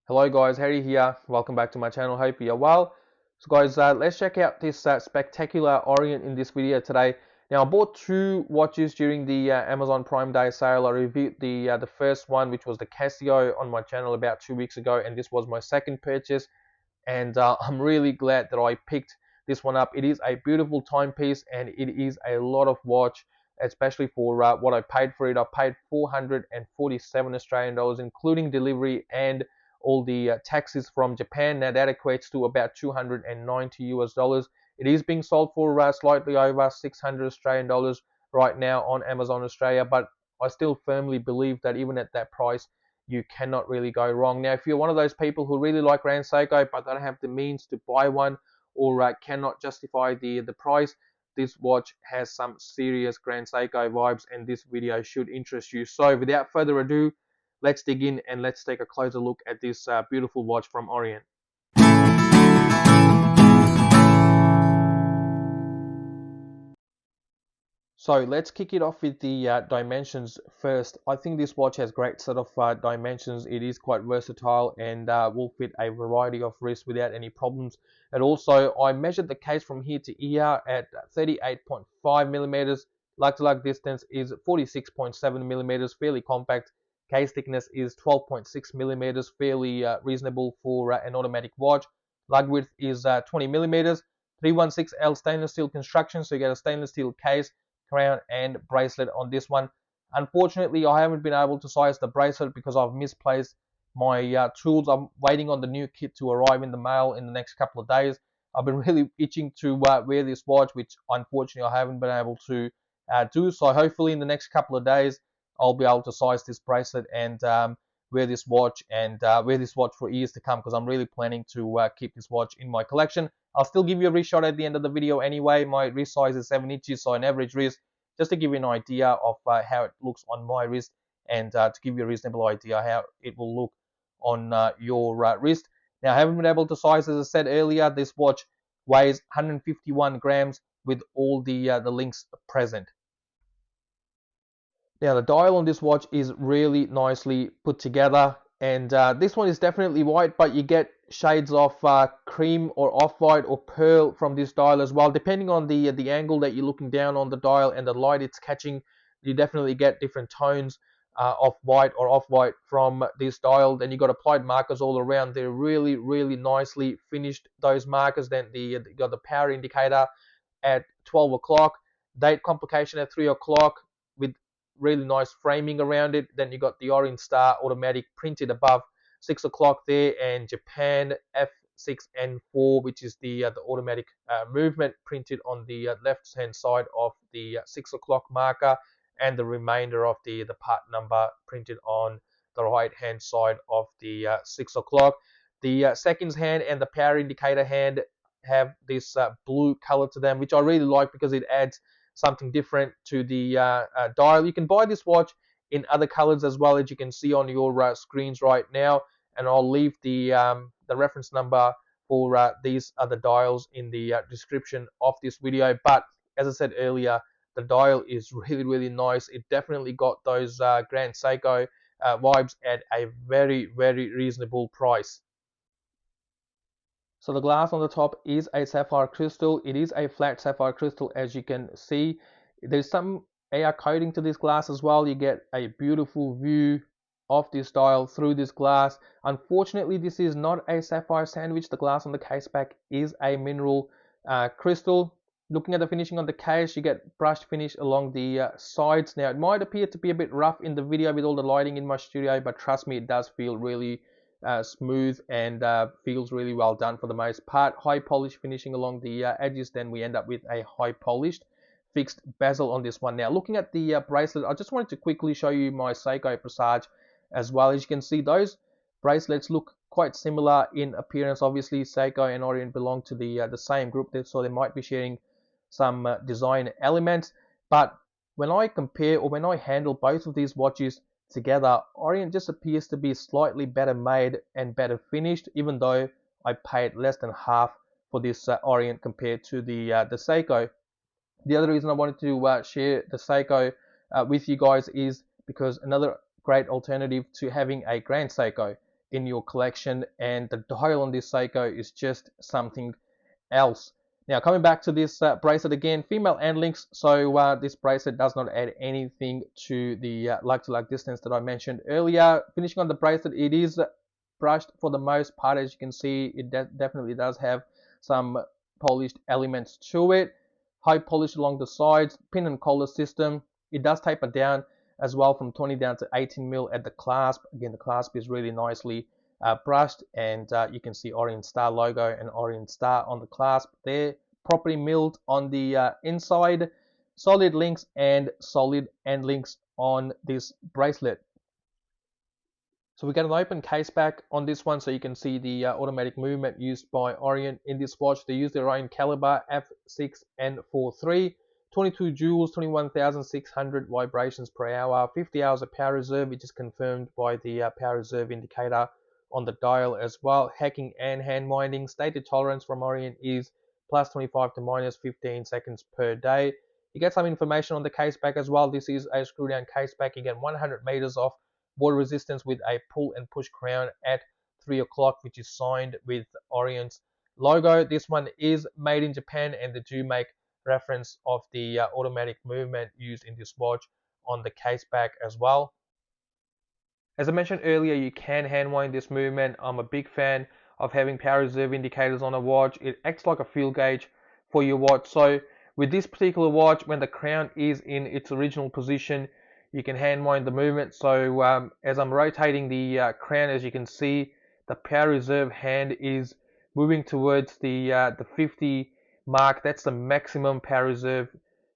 Hello guys, Harry here. Welcome back to my channel. Hope you're well. So guys, let's check out this spectacular Orient in this video today. Now I bought two watches during the Amazon Prime Day sale. I reviewed the first one, which was the Casio, on my channel about 2 weeks ago, and this was my second purchase. And I'm really glad that I picked this one up. It is a beautiful timepiece and it is a lot of watch, especially for what I paid for it. I paid 447 Australian dollars, including delivery and all the taxes from Japan. Now that equates to about 290 US dollars. It is being sold for slightly over 600 Australian dollars right now on Amazon Australia, but I still firmly believe that even at that price, you cannot really go wrong. Now, if you're one of those people who really like Grand Seiko but don't have the means to buy one, or cannot justify the price, this watch has some serious Grand Seiko vibes, and this video should interest you. So without further ado, let's dig in and let's take a closer look at this beautiful watch from Orient. So let's kick it off with the dimensions first. I think this watch has great set of dimensions. It is quite versatile and will fit a variety of wrists without any problems. And also, I measured the case from here to ear at 38.5 millimeters. Lug-to-lug distance is 46.7 millimeters, fairly compact. Case thickness is 12.6 millimeters, fairly reasonable for an automatic watch. Lug width is 20 millimeters. 316L stainless steel construction, so you get a stainless steel case, crown and bracelet on this one. Unfortunately, I haven't been able to size the bracelet because I've misplaced my tools. I'm waiting on the new kit to arrive in the mail in the next couple of days. I've been really itching to wear this watch, which unfortunately I haven't been able to do. So hopefully in the next couple of days, I'll be able to size this bracelet and wear this watch for years to come, because I'm really planning to keep this watch in my collection. I'll still give you a wrist shot at the end of the video anyway. My wrist size is 7 inches, so an average wrist, just to give you an idea of how it looks on my wrist, and to give you a reasonable idea how it will look on your wrist. Now, I haven't been able to size, as I said earlier. This watch weighs 151 grams with all the links present. Now, the dial on this watch is really nicely put together, and this one is definitely white, but you get shades of cream or off-white or pearl from this dial as well. Depending on the angle that you're looking down on the dial and the light it's catching, you definitely get different tones of white or off-white from this dial. Then you got applied markers all around. They're really nicely finished, those markers. Then you got the power indicator at 12 o'clock, date complication at 3 o'clock with really nice framing around it. Then you got the Orient Star automatic printed above 6 o'clock there, and Japan F6N4, which is the automatic movement, printed on the left hand side of the 6 o'clock marker, and the remainder of the part number printed on the right hand side of the 6 o'clock. The seconds hand and the power indicator hand have this blue color to them, which I really like because it adds something different to the dial. You can buy this watch in other colors as well, as you can see on your screens right now, and I'll leave the reference number for these other dials in the description of this video. But as I said earlier, the dial is really nice. It definitely got those Grand Seiko vibes at a very reasonable price. So the glass on the top is a sapphire crystal. It is a flat sapphire crystal, as you can see. There's some AR coating to this glass as well. You get a beautiful view of this dial through this glass. Unfortunately, this is not a sapphire sandwich. The glass on the case back is a mineral crystal. Looking at the finishing on the case, you get brushed finish along the sides. Now, it might appear to be a bit rough in the video with all the lighting in my studio, but trust me, it does feel really smooth and feels really well done for the most part. High polish finishing along the edges, then we end up with a high polished fixed bezel on this one. Now, looking at the bracelet, I just wanted to quickly show you my Seiko Presage as well. As you can see, those bracelets look quite similar in appearance. Obviously, Seiko and Orient belong to the same group, so they might be sharing some design elements. But when I compare, or when I handle both of these watches together, Orient just appears to be slightly better made and better finished, even though I paid less than half for this Orient compared to the Seiko. The other reason I wanted to share the Seiko with you guys is because another great alternative to having a Grand Seiko in your collection, and the dial on this Seiko is just something else. Now coming back to this bracelet again, female end links, so this bracelet does not add anything to the lug-to-lug distance that I mentioned earlier. Finishing on the bracelet, it is brushed for the most part. As you can see, it definitely does have some polished elements to it. High polish along the sides, pin and collar system. It does taper down as well from 20 down to 18 mil at the clasp. Again, the clasp is really nicely brushed, and you can see Orient Star logo and Orient Star on the clasp there. Properly milled on the inside. Solid links and solid end links on this bracelet. So we got an open case back on this one, so you can see the automatic movement used by Orient in this watch. They use their own caliber F6N43, 22 joules, 21,600 vibrations per hour, 50 hours of power reserve, which is confirmed by the power reserve indicator on the dial as well. Hacking and hand winding. Stated tolerance from Orient is plus 25 to minus 15 seconds per day. You get some information on the case back as well. This is a screw down case back. You get 100 meters of water resistance with a pull and push crown at 3 o'clock, which is signed with Orient's logo. This one is made in Japan, and they do make reference of the automatic movement used in this watch on the case back as well. As I mentioned earlier, you can hand wind this movement. I'm a big fan of having power reserve indicators on a watch. It acts like a fuel gauge for your watch. So with this particular watch, when the crown is in its original position, you can hand wind the movement. So as I'm rotating the crown, as you can see, the power reserve hand is moving towards the 50 mark. That's the maximum power reserve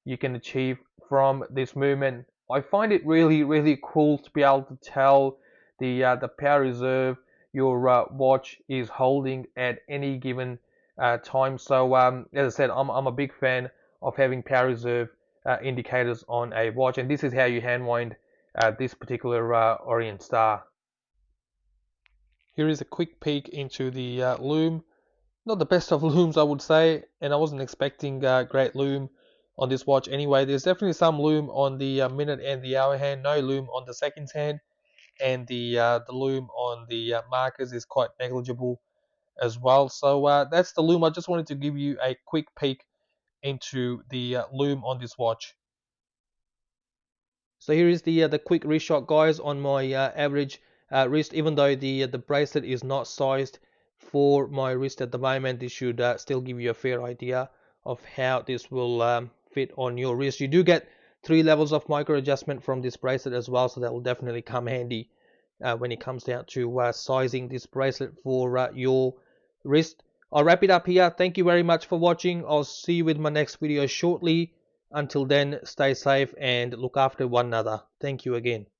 you can achieve from this movement. I find it really cool to be able to tell the power reserve your watch is holding at any given time. So as I said, I'm a big fan of having power reserve indicators on a watch, and this is how you hand wind this particular Orient Star. Here is a quick peek into the Lume. Not the best of Lumes, I would say, and I wasn't expecting great Lume on this watch anyway. There's definitely some Lume on the minute and the hour hand, no Lume on the seconds hand, and the Lume on the markers is quite negligible as well. So that's the Lume. I just wanted to give you a quick peek into the Lume on this watch. So here is the quick wrist shot, guys, on my average wrist. Even though the bracelet is not sized for my wrist at the moment, this should still give you a fair idea of how this will fit on your wrist. You do get 3 levels of micro adjustment from this bracelet as well, so that will definitely come handy when it comes down to sizing this bracelet for your wrist. I'll wrap it up here. Thank you very much for watching. I'll see you with my next video shortly. Until then, stay safe and look after one another. Thank you again.